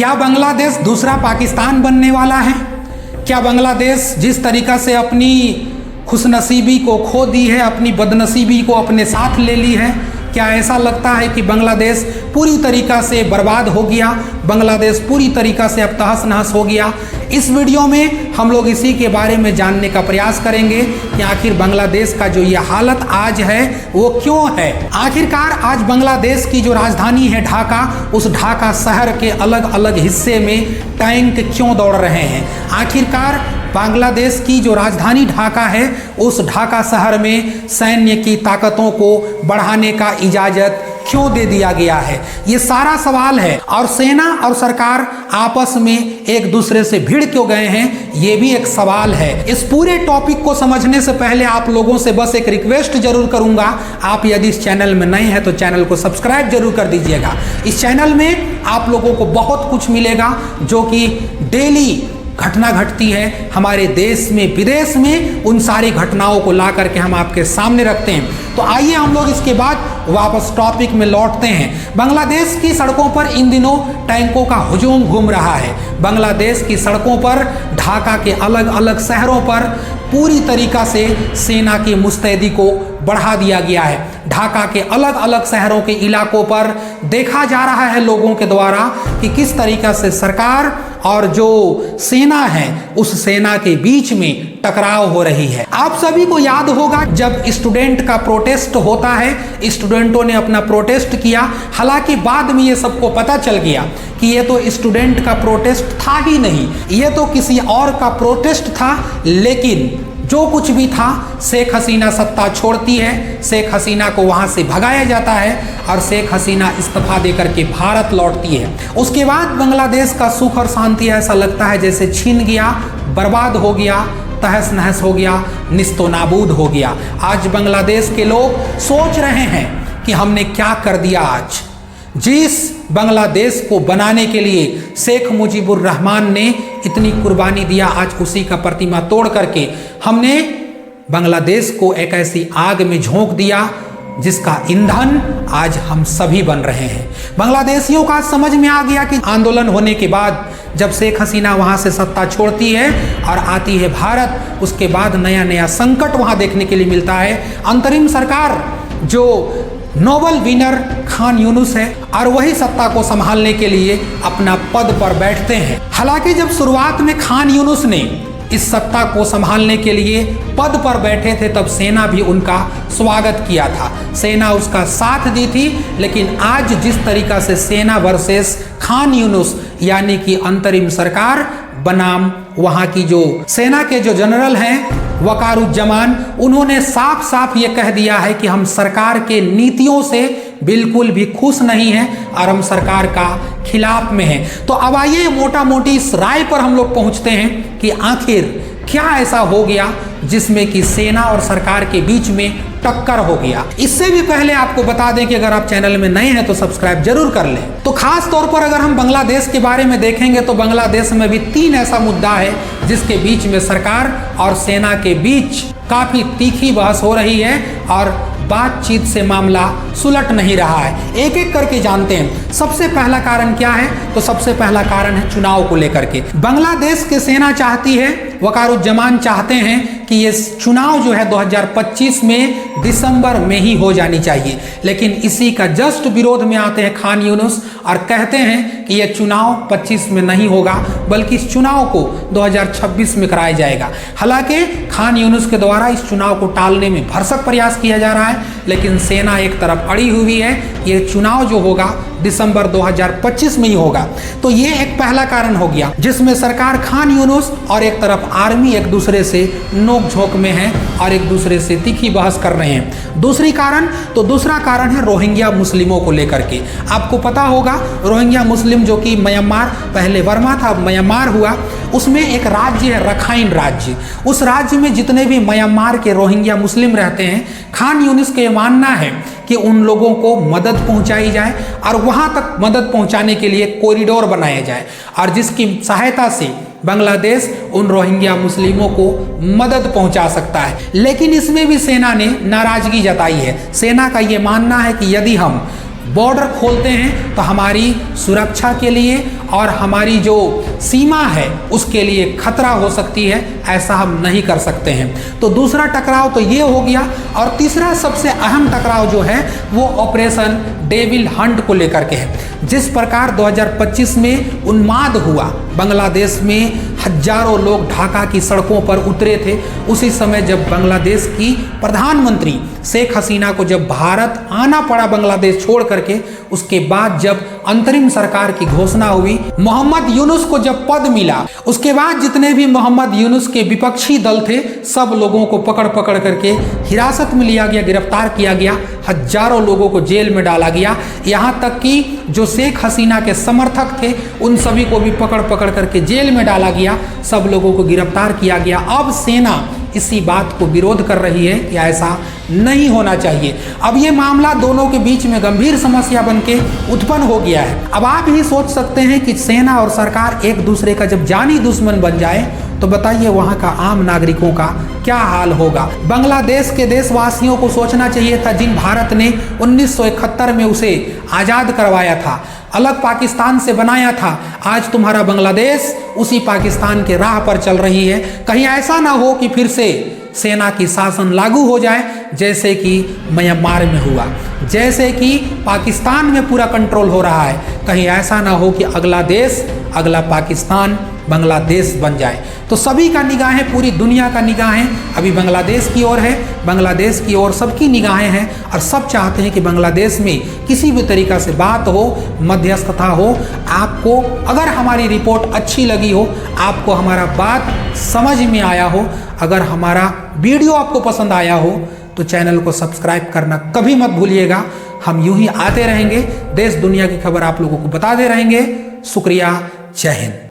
क्या बांग्लादेश दूसरा पाकिस्तान बनने वाला है? क्या बांग्लादेश जिस तरीका से अपनी खुशनसीबी को खो दी है, अपनी बदनसीबी को अपने साथ ले ली है, क्या ऐसा लगता है कि बांग्लादेश पूरी तरीका से बर्बाद हो गया, बांग्लादेश पूरी तरीका से अब तहस नहस हो गया? इस वीडियो में हम लोग इसी के बारे में जानने का प्रयास करेंगे कि आखिर बांग्लादेश का जो ये हालत आज है वो क्यों है। आखिरकार आज बांग्लादेश की जो राजधानी है ढाका, उस ढाका शहर के अलग अलग हिस्से में टैंक क्यों दौड़ रहे हैं? आखिरकार बांग्लादेश की जो राजधानी ढाका है, उस ढाका शहर में सैन्य की ताकतों को बढ़ाने का इजाज़त क्यों दे दिया गया है? ये सारा सवाल है। और सेना और सरकार आपस में एक दूसरे से भिड़ क्यों गए हैं, ये भी एक सवाल है। इस पूरे टॉपिक को समझने से पहले आप लोगों से बस एक रिक्वेस्ट जरूर करूंगा, आप यदि इस चैनल में नए हैं तो चैनल को सब्सक्राइब जरूर कर दीजिएगा। इस चैनल में आप लोगों को बहुत कुछ मिलेगा जो कि डेली घटना घटती है हमारे देश में विदेश में, उन सारी घटनाओं को ला करके हम आपके सामने रखते हैं। तो आइए हम लोग इसके बाद वापस टॉपिक में लौटते हैं। बांग्लादेश की सड़कों पर इन दिनों टैंकों का हुजूम घूम रहा है। बांग्लादेश की सड़कों पर, ढाका के अलग अलग शहरों पर पूरी तरीका से सेना की मुस्तैदी को बढ़ा दिया गया है। ढाका के अलग अलग शहरों के इलाकों पर देखा जा रहा है लोगों के द्वारा कि किस तरीका से सरकार और जो सेना है उस सेना के बीच में टकराव हो रही है। आप सभी को याद होगा जब स्टूडेंट का प्रोटेस्ट होता है, स्टूडेंटों ने अपना प्रोटेस्ट किया, हालांकि बाद में ये सबको पता चल गया कि ये तो स्टूडेंट का प्रोटेस्ट था ही नहीं, ये तो किसी और का प्रोटेस्ट था। लेकिन जो कुछ भी था, शेख हसीना सत्ता छोड़ती है, शेख हसीना को वहां से भगाया जाता है और शेख हसीना इस्तीफा देकर के भारत लौटती है। उसके बाद बांग्लादेश का सुख और शांति ऐसा लगता है जैसे छीन गया, बर्बाद हो गया, तहस नहस हो गया, निस्तो नाबूद हो गया। आज बांग्लादेश के लोग सोच रहे हैं कि हमने क्या कर दिया आज। जिस बांग्लादेश को बनाने के लिए शेख मुजीबुर रहमान ने इतनी कुर्बानी दिया, आज उसी का प्रतिमा तोड़ करके हमने बांग्लादेश को एक ऐसी आग में झोंक दिया जिसका ईंधन आज हम सभी बन रहे हैं। बांग्लादेशियों का समझ में आ गया कि आंदोलन होने के बाद जब शेख हसीना वहां से सत्ता छोड़ती है और आती है भारत, उसके बाद नया नया संकट वहां देखने के लिए मिलता है। अंतरिम सरकार जो नोबेल विनर खान यूनुस है और वही सत्ता को संभालने के लिए अपना पद पर बैठते हैं। हालांकि जब शुरुआत में खान यूनुस ने इस सत्ता को संभालने के लिए पद पर बैठे थे तब सेना भी उनका स्वागत किया था, सेना उसका साथ दी थी। लेकिन आज जिस तरीका से सेना वर्सेस खान यूनुस यानी कि अंतरिम सरकार बनाम वहां की जो सेना के जो जनरल हैं वकारुज्जमान, उन्होंने साफ साफ ये कह दिया है कि हम सरकार के नीतियों से बिल्कुल भी खुश नहीं हैं और हम सरकार का खिलाफ में हैं। तो अब आइए मोटा मोटी इस राय पर हम लोग पहुंचते हैं कि आखिर क्या ऐसा हो गया जिसमें कि सेना और सरकार के बीच में टक्कर हो गया। इससे भी पहले आपको बता दें कि अगर आप चैनल में नए हैं तो सब्सक्राइब जरूर कर लें। तो खास तौर पर अगर हम बांग्लादेश के बारे में देखेंगे तो बांग्लादेश में भी 3 ऐसा मुद्दा है जिसके बीच में सरकार और सेना के बीच काफी तीखी बहस हो रही है और बातचीत से मामला सुलट नहीं रहा है। एक एक करके जानते हैं। सबसे पहला कारण क्या है? तो सबसे पहला कारण है चुनाव को लेकर के। बांग्लादेश की सेना चाहती है, वकारुज्जमान चाहते हैं कि ये चुनाव जो है 2025 में दिसंबर में ही हो जानी चाहिए। लेकिन इसी का जस्ट विरोध में आते हैं खान यूनुस और कहते हैं कि यह चुनाव 25 में नहीं होगा बल्कि इस चुनाव को 2026 में कराया जाएगा। हालांकि खान यूनुस के द्वारा इस चुनाव को टालने में भरसक प्रयास किया जा रहा है, लेकिन सेना एक तरफ अड़ी हुई है, ये चुनाव जो होगा दिसंबर 2025 में ही होगा। तो ये एक पहला कारण हो गया जिसमें सरकार खान यूनुस और एक तरफ आर्मी एक दूसरे से नोक झोंक में है और एक दूसरे से तीखी बहस कर रहे हैं। दूसरा कारण है रोहिंग्या मुस्लिमों को लेकर के। आपको पता होगा रोहिंग्या मुस्लिम जो कि म्यांमार, पहले वर्मा था म्यांमार हुआ, उसमें एक राज्य है रखाइन राज्य। उस राज्य में जितने भी म्यांमार के रोहिंग्या मुस्लिम रहते हैं, खान यूनुस का मानना है कि उन लोगों को मदद पहुंचाई जाए और वहां तक मदद पहुंचाने के लिए कॉरिडोर बनाया जाए और जिसकी सहायता से बांग्लादेश उन रोहिंग्या मुस्लिमों को मदद पहुंचा सकता है। लेकिन इसमें भी सेना ने नाराजगी जताई है। सेना का ये मानना है कि यदि हम बॉर्डर खोलते हैं तो हमारी सुरक्षा के लिए और हमारी जो सीमा है उसके लिए खतरा हो सकती है, ऐसा हम नहीं कर सकते हैं। तो दूसरा टकराव तो ये हो गया। और तीसरा सबसे अहम टकराव जो है वो ऑपरेशन डेविल हंट को लेकर के है। जिस प्रकार 2025 में उन्माद हुआ, बांग्लादेश में हजारों लोग ढाका की सड़कों पर उतरे थे, उसी समय जब बांग्लादेश की प्रधानमंत्री शेख हसीना को जब भारत आना पड़ा बांग्लादेश छोड़ करके, उसके बाद जब अंतरिम सरकार की घोषणा हुई, मोहम्मद यूनुस को जब पद मिला, उसके बाद जितने भी मोहम्मद यूनुस के विपक्षी दल थे सब लोगों को पकड़ पकड़ करके हिरासत में लिया गया, गिरफ्तार किया गया, हजारों लोगों को जेल में डाला गया। यहाँ तक कि जो शेख हसीना के समर्थक थे उन सभी को भी पकड़ पकड़ करके जेल में डाला गया, सब लोगों को गिरफ्तार किया गया। अब सेना इसी बात को विरोध कर रही है कि ऐसा नहीं होना चाहिए। अब ये मामला दोनों के बीच में गंभीर समस्या बनके उत्पन्न हो गया है। अब आप ही सोच सकते हैं कि सेना और सरकार एक दूसरे का जब जानी दुश्मन बन जाए तो बताइए वहां का आम नागरिकों का क्या हाल होगा। बांग्लादेश के देशवासियों को सोचना चाहिए था, जिन भारत ने 1971 में उसे आज़ाद करवाया था, अलग पाकिस्तान से बनाया था, आज तुम्हारा बांग्लादेश उसी पाकिस्तान के राह पर चल रही है। कहीं ऐसा ना हो कि फिर से सेना की शासन लागू हो जाए जैसे कि म्यांमार में हुआ, जैसे कि पाकिस्तान में पूरा कंट्रोल हो रहा है। कहीं ऐसा ना हो कि अगला देश, अगला पाकिस्तान बांग्लादेश बन जाए। तो सभी का निगाहें, पूरी दुनिया का निगाहें अभी बांग्लादेश की ओर है, बांग्लादेश की ओर सबकी निगाहें हैं और सब चाहते हैं कि बांग्लादेश में किसी भी तरीक़ा से बात हो, मध्यस्थता हो। आपको अगर हमारी रिपोर्ट अच्छी लगी हो, आपको हमारा बात समझ में आया हो, अगर हमारा वीडियो आपको पसंद आया हो तो चैनल को सब्सक्राइब करना कभी मत भूलिएगा। हम यूं ही आते रहेंगे, देश दुनिया की खबर आप लोगों को बताते रहेंगे। शुक्रिया, जय हिंद।